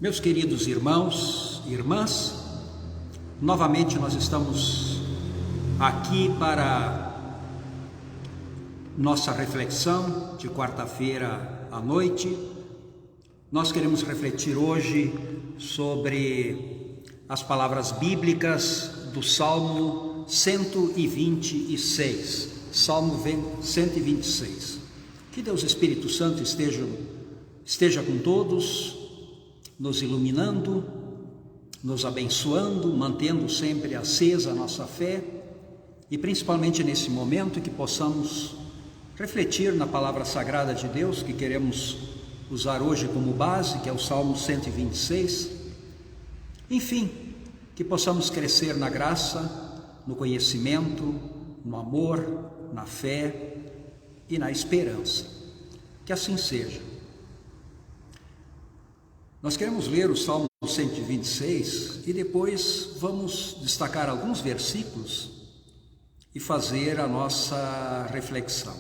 Meus queridos irmãos e irmãs, novamente nós estamos aqui para nossa reflexão de quarta-feira à noite. Nós queremos refletir hoje sobre as palavras bíblicas do Salmo 126. Salmo 126. Que Deus Espírito Santo esteja com todos, nos iluminando, nos abençoando, mantendo sempre acesa a nossa fé e principalmente nesse momento que possamos refletir na palavra sagrada de Deus que queremos usar hoje como base, que é o Salmo 126. Enfim, que possamos crescer na graça, no conhecimento, no amor, na fé e na esperança. Que assim seja. Nós queremos ler o Salmo 126 e depois vamos destacar alguns versículos e fazer a nossa reflexão.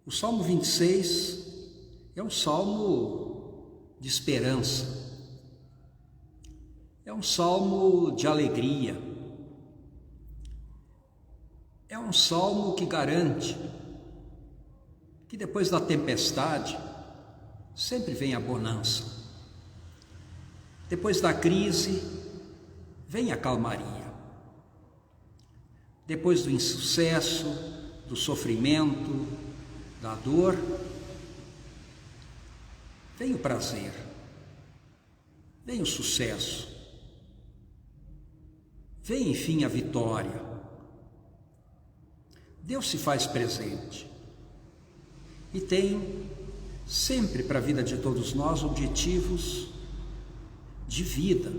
O Salmo 26 é um salmo de esperança, é um salmo de alegria, é um salmo que garante que depois da tempestade sempre vem a bonança. Depois da crise, vem a calmaria. Depois do insucesso, do sofrimento, da dor, vem o prazer, vem o sucesso, vem enfim a vitória. Deus se faz presente e tem sempre para a vida de todos nós objetivos de vida,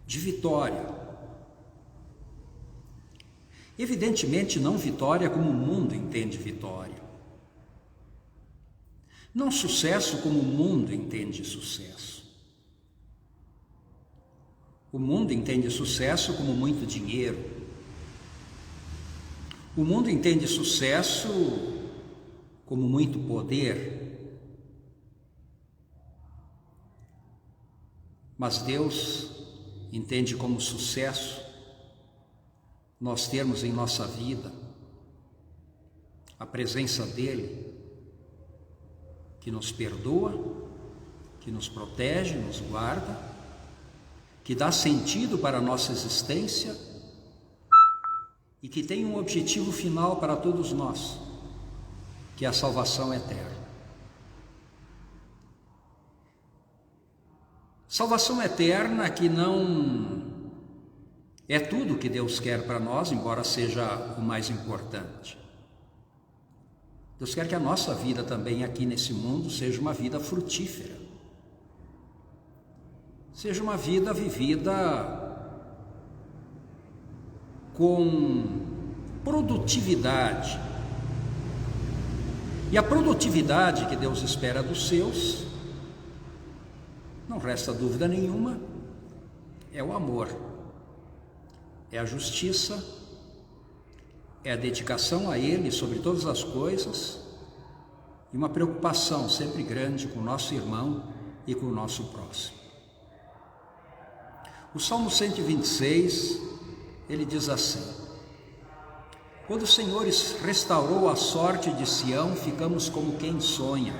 de vitória. Evidentemente não vitória como o mundo entende vitória, não sucesso como o mundo entende sucesso. O mundo entende sucesso como muito dinheiro, o mundo entende sucesso como muito poder, mas Deus entende como sucesso nós termos em nossa vida a presença dEle, que nos perdoa, que nos protege, nos guarda, que dá sentido para a nossa existência e que tem um objetivo final para todos nós, que é a salvação eterna. Salvação eterna que não é tudo que Deus quer para nós, embora seja o mais importante. Deus quer que a nossa vida também aqui nesse mundo seja uma vida frutífera, seja uma vida vivida com produtividade. E a produtividade que Deus espera dos seus, não resta dúvida nenhuma, é o amor, é a justiça, é a dedicação a Ele sobre todas as coisas e uma preocupação sempre grande com o nosso irmão e com o nosso próximo. O Salmo 126, ele diz assim: quando o Senhor restaurou a sorte de Sião, ficamos como quem sonha.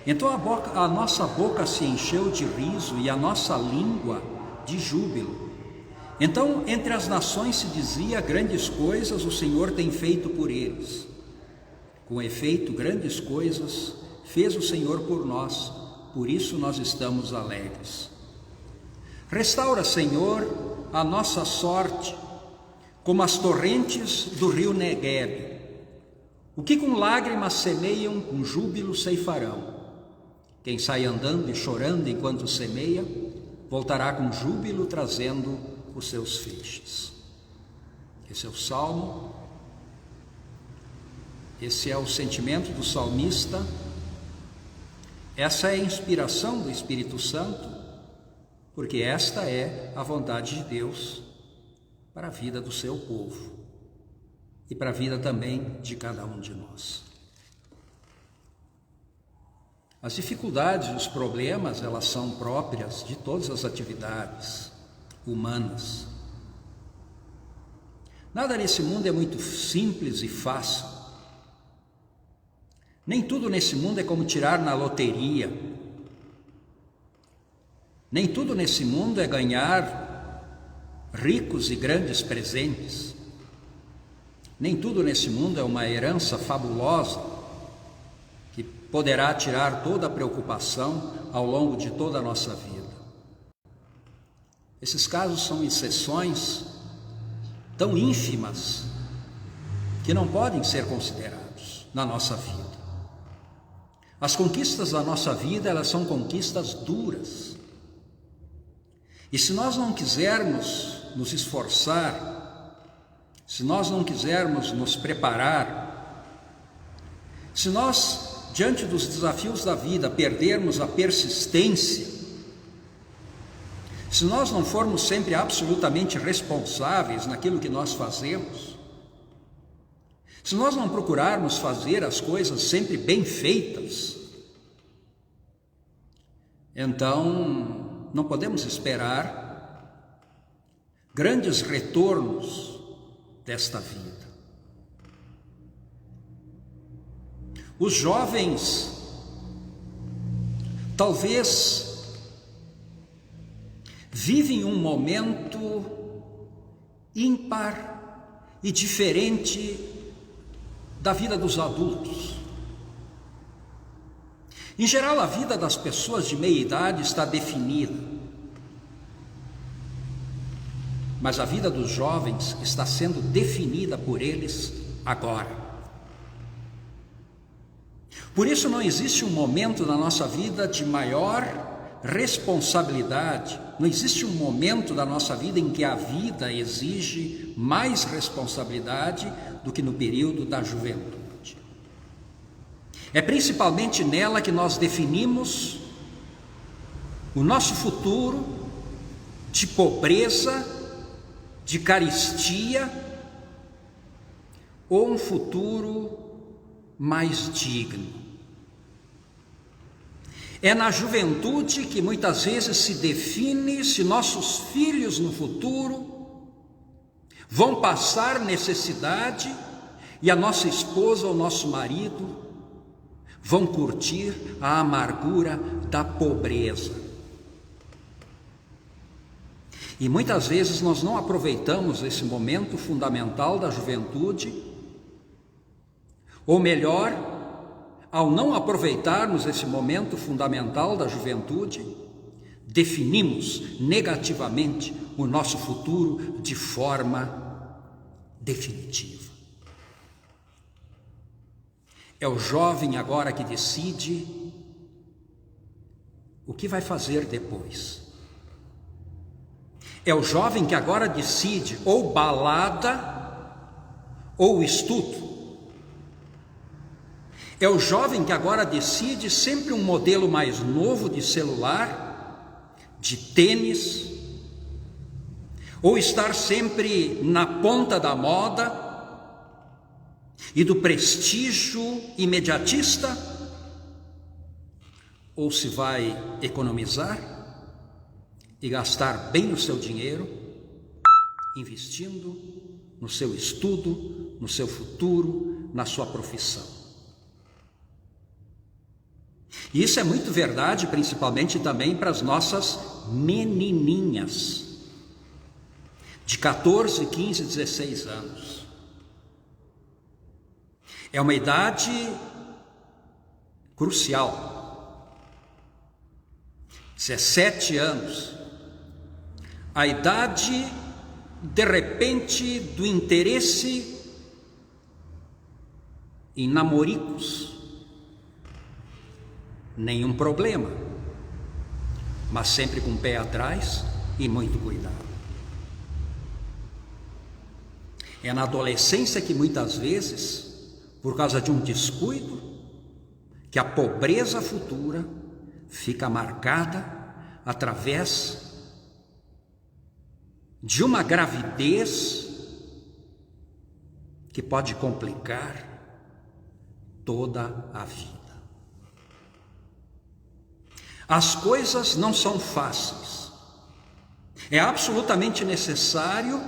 Então a nossa boca se encheu de riso e a nossa língua de júbilo. Então entre as nações se dizia: grandes coisas o Senhor tem feito por eles. Com efeito, grandes coisas fez o Senhor por nós, por isso nós estamos alegres. Restaura, Senhor, a nossa sorte, como as torrentes do rio Negueb. O que com lágrimas semeiam, com júbilo ceifarão. Quem sai andando e chorando enquanto semeia, voltará com júbilo trazendo os seus feixes. Esse é o Salmo, esse é o sentimento do salmista, essa é a inspiração do Espírito Santo, porque esta é a vontade de Deus para a vida do seu povo e para a vida também de cada um de nós. As dificuldades e os problemas, elas são próprias de todas as atividades humanas. Nada nesse mundo é muito simples e fácil. Nem tudo nesse mundo é como tirar na loteria. Nem tudo nesse mundo é ganhar ricos e grandes presentes. Nem tudo nesse mundo é uma herança fabulosa que poderá tirar toda a preocupação ao longo de toda a nossa vida. Esses casos são exceções tão ínfimas que não podem ser considerados na nossa vida. As conquistas da nossa vida, elas são conquistas duras. E se nós não quisermos nos esforçar, se nós não quisermos nos preparar, se nós, diante dos desafios da vida, perdermos a persistência, se nós não formos sempre absolutamente responsáveis naquilo que nós fazemos, se nós não procurarmos fazer as coisas sempre bem feitas, então não podemos esperar grandes retornos desta vida. Os jovens talvez vivem um momento ímpar e diferente da vida dos adultos. Em geral, a vida das pessoas de meia idade está definida, mas a vida dos jovens está sendo definida por eles agora. Por isso não existe um momento na nossa vida de maior responsabilidade, não existe um momento da nossa vida em que a vida exige mais responsabilidade do que no período da juventude. É principalmente nela que nós definimos o nosso futuro de pobreza, de carestia, ou um futuro mais digno. É na juventude que muitas vezes se define se nossos filhos no futuro vão passar necessidade e a nossa esposa ou nosso marido vão curtir a amargura da pobreza. E muitas vezes nós não aproveitamos esse momento fundamental da juventude, ou melhor, ao não aproveitarmos esse momento fundamental da juventude, definimos negativamente o nosso futuro de forma definitiva. É o jovem agora que decide o que vai fazer depois. É o jovem que agora decide ou balada ou estudo. É o jovem que agora decide sempre um modelo mais novo de celular, de tênis, ou estar sempre na ponta da moda e do prestígio imediatista, ou se vai economizar e gastar bem o seu dinheiro, investindo no seu estudo, no seu futuro, na sua profissão. E isso é muito verdade, principalmente também para as nossas menininhas, de 14, 15, 16 anos. É uma idade crucial. 17 anos, a idade, de repente, do interesse em namoricos. Nenhum problema, mas sempre com o pé atrás e muito cuidado. É na adolescência que muitas vezes, por causa de um descuido, que a pobreza futura fica marcada através de uma gravidez que pode complicar toda a vida. As coisas não são fáceis. É absolutamente necessário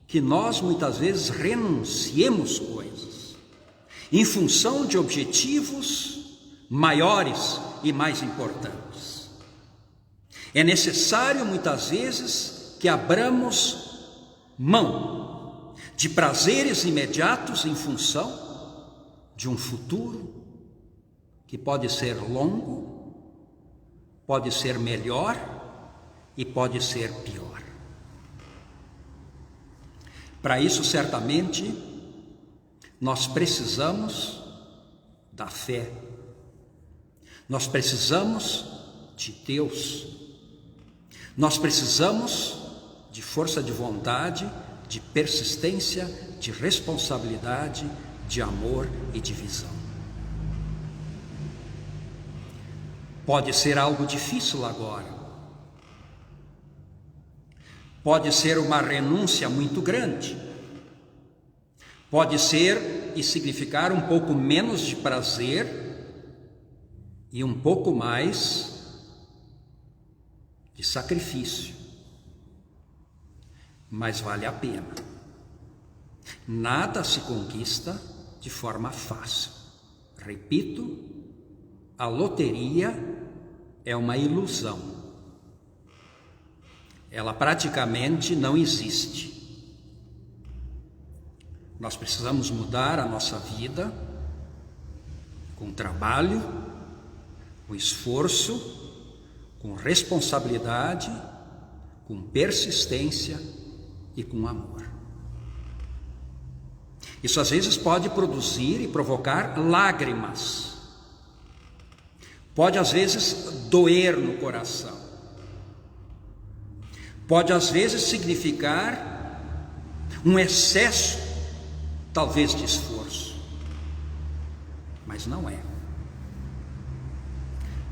que nós muitas vezes renunciemos coisas em função de objetivos maiores e mais importantes. É necessário muitas vezes que abramos mão de prazeres imediatos em função de um futuro que pode ser longo, pode ser melhor e pode ser pior. Para isso, certamente, nós precisamos da fé. Nós precisamos de Deus. Nós precisamos de força de vontade, de persistência, de responsabilidade, de amor e de visão. Pode ser algo difícil agora. Pode ser uma renúncia muito grande. Pode ser e significar um pouco menos de prazer e um pouco mais de sacrifício. Mas vale a pena. Nada se conquista de forma fácil. Repito, a loteria é uma ilusão. Ela praticamente não existe. Nós precisamos mudar a nossa vida com trabalho, com esforço, com responsabilidade, com persistência e com amor. Isso às vezes pode produzir e provocar lágrimas. Pode às vezes doer no coração. Pode às vezes significar um excesso, talvez, de esforço, mas não é.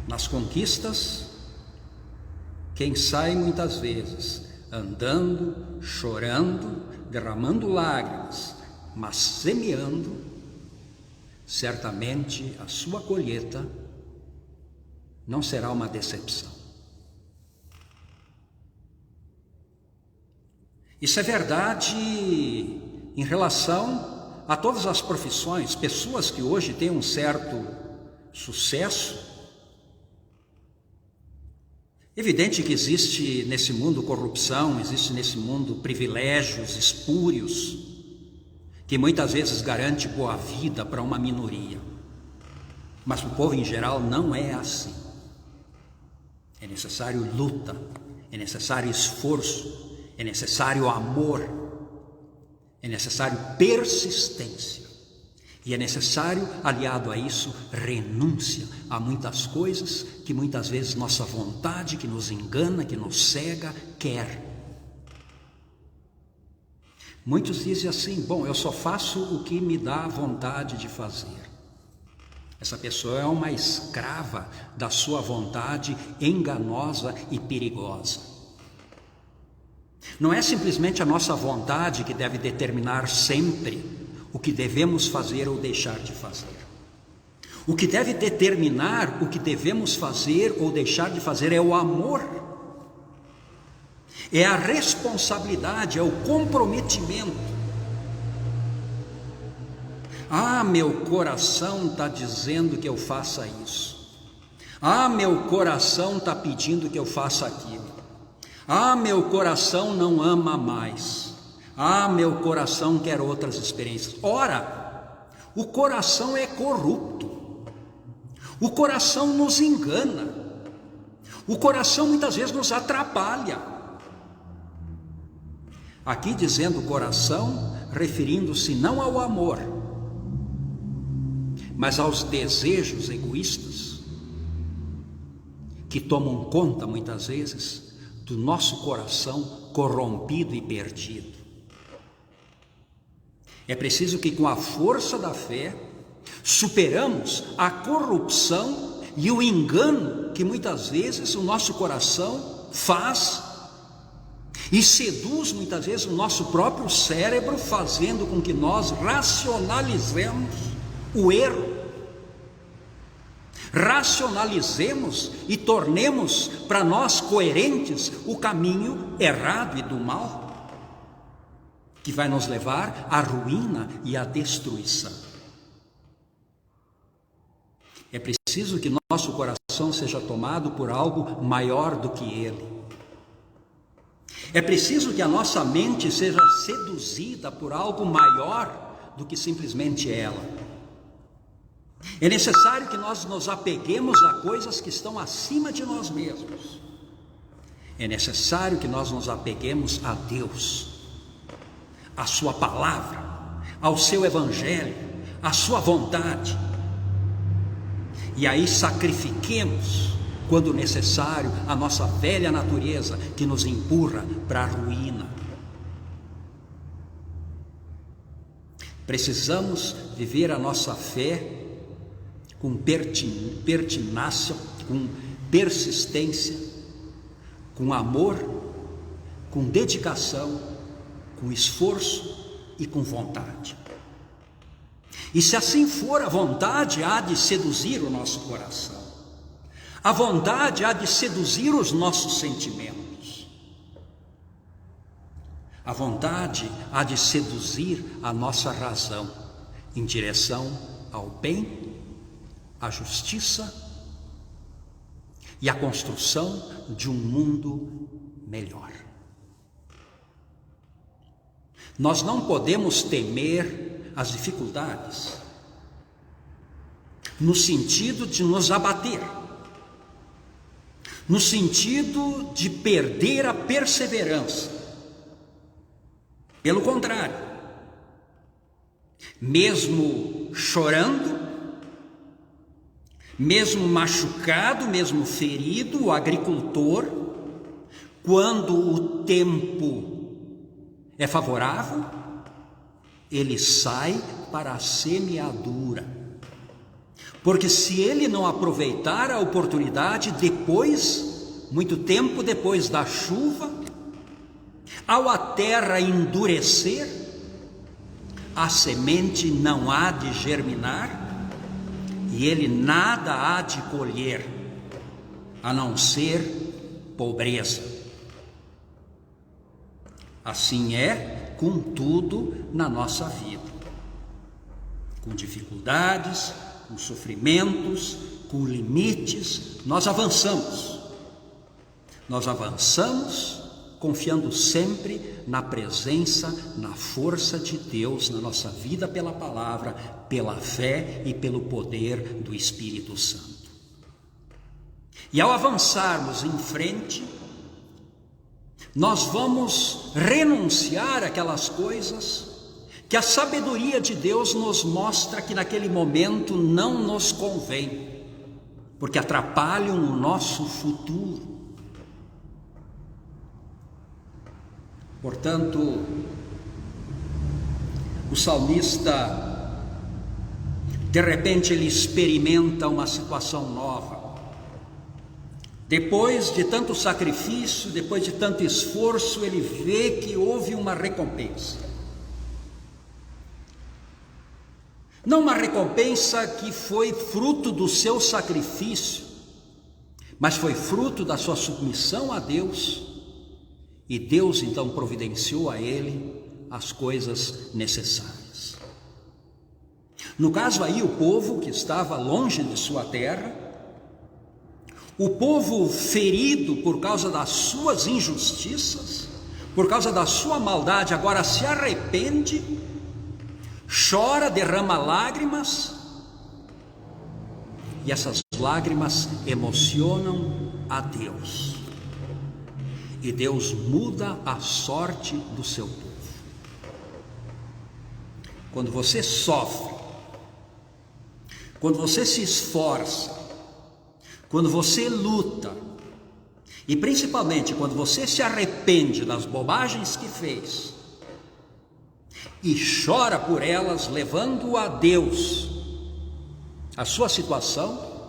Nas conquistas, quem sai muitas vezes andando, chorando, derramando lágrimas, mas semeando, certamente a sua colheita não será uma decepção. Isso é verdade em relação a todas as profissões. Pessoas que hoje têm um certo sucesso. Evidente que existe nesse mundo corrupção, existe nesse mundo privilégios espúrios, que muitas vezes garante boa vida para uma minoria. Mas para o povo em geral não é assim. É necessário luta, é necessário esforço, é necessário amor, é necessário persistência e é necessário, aliado a isso, renúncia a muitas coisas que muitas vezes nossa vontade, que nos engana, que nos cega, quer. Muitos dizem assim: bom, eu só faço o que me dá vontade de fazer. Essa pessoa é uma escrava da sua vontade enganosa e perigosa. Não é simplesmente a nossa vontade que deve determinar sempre o que devemos fazer ou deixar de fazer. O que deve determinar o que devemos fazer ou deixar de fazer é o amor, é a responsabilidade, é o comprometimento. Ah, meu coração está dizendo que eu faça isso. Ah, meu coração está pedindo que eu faça aquilo. Ah, meu coração não ama mais. Ah, meu coração quer outras experiências. Ora, o coração é corrupto. O coração nos engana. O coração muitas vezes nos atrapalha. Aqui dizendo coração, referindo-se não ao amor, mas aos desejos egoístas que tomam conta muitas vezes do nosso coração corrompido e perdido. É preciso que com a força da fé superamos a corrupção e o engano que muitas vezes o nosso coração faz e seduz muitas vezes o nosso próprio cérebro, fazendo com que nós racionalizemos o erro, Racionalizemos e tornemos para nós coerentes o caminho errado e do mal, que vai nos levar à ruína e à destruição. É preciso que nosso coração seja tomado por algo maior do que ele. É preciso que a nossa mente seja seduzida por algo maior do que simplesmente ela. É necessário que nós nos apeguemos a coisas que estão acima de nós mesmos. É necessário que nós nos apeguemos a Deus, à sua palavra, ao seu evangelho, à sua vontade. E aí sacrifiquemos, quando necessário, a nossa velha natureza que nos empurra para a ruína. Precisamos viver a nossa fé com pertinácia, com persistência, com amor, com dedicação, com esforço e com vontade. E se assim for, a vontade há de seduzir o nosso coração. A vontade há de seduzir os nossos sentimentos. A vontade há de seduzir a nossa razão em direção ao bem, à justiça e à construção de um mundo melhor. Nós não podemos temer as dificuldades no sentido de nos abater, no sentido de perder a perseverança. Pelo contrário, mesmo chorando, mesmo machucado, mesmo ferido, o agricultor, quando o tempo é favorável, ele sai para a semeadura. Porque se ele não aproveitar a oportunidade depois, muito tempo depois da chuva, ao a terra endurecer, a semente não há de germinar e ele nada há de colher, a não ser pobreza. Assim é com tudo na nossa vida, com dificuldades, com sofrimentos, com limites, nós avançamos. Nós avançamos confiando sempre na presença, na força de Deus na nossa vida pela palavra, pela fé e pelo poder do Espírito Santo. E ao avançarmos em frente, nós vamos renunciar àquelas coisas que a sabedoria de Deus nos mostra que naquele momento não nos convém, porque atrapalham o nosso futuro. Portanto, o salmista, de repente, ele experimenta uma situação nova. Depois de tanto sacrifício, depois de tanto esforço, ele vê que houve uma recompensa. Não uma recompensa que foi fruto do seu sacrifício, mas foi fruto da sua submissão a Deus, e Deus então providenciou a ele as coisas necessárias. No caso aí, o povo que estava longe de sua terra, o povo ferido por causa das suas injustiças, por causa da sua maldade, agora se arrepende, chora, derrama lágrimas, e essas lágrimas emocionam a Deus. E Deus muda a sorte do seu povo. Quando você sofre, quando você se esforça, quando você luta, e principalmente quando você se arrepende das bobagens que fez, e chora por elas, levando a Deus a sua situação,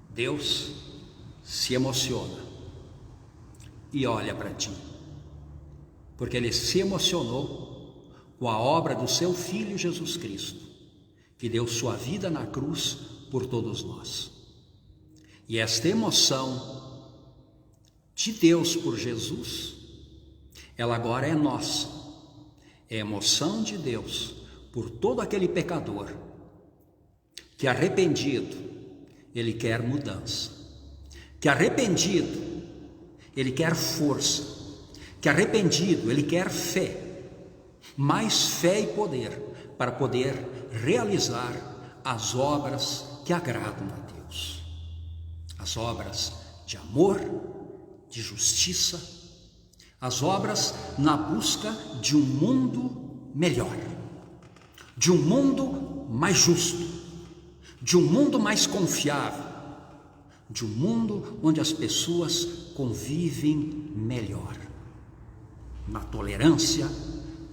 Deus se emociona e olha para ti, porque Ele se emocionou com a obra do seu Filho Jesus Cristo, que deu sua vida na cruz por todos nós. E esta emoção de Deus por Jesus, ela agora é nossa. É a emoção de Deus por todo aquele pecador que, arrependido, ele quer mudança, que, arrependido, ele quer força, que, arrependido, ele quer fé, mais fé e poder para poder realizar as obras que agradam a Deus, as obras de amor, de justiça, as obras na busca de um mundo melhor, de um mundo mais justo, de um mundo mais confiável, de um mundo onde as pessoas convivem melhor, na tolerância,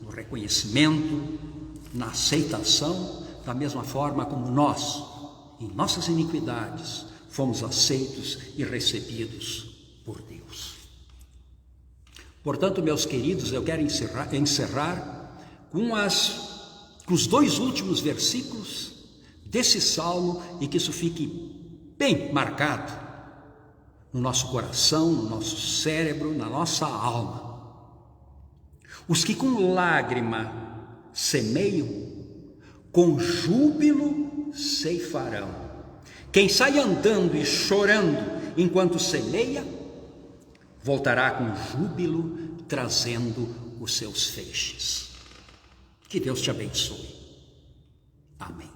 no reconhecimento, na aceitação, da mesma forma como nós, em nossas iniquidades, fomos aceitos e recebidos por Deus. Portanto, meus queridos, eu quero encerrar com os 2 últimos versículos desse salmo, e que isso fique bem marcado no nosso coração, no nosso cérebro, na nossa alma. Os que com lágrima semeiam, com júbilo ceifarão. Quem sai andando e chorando enquanto semeia, voltará com júbilo, trazendo os seus feixes. Que Deus te abençoe. Amém.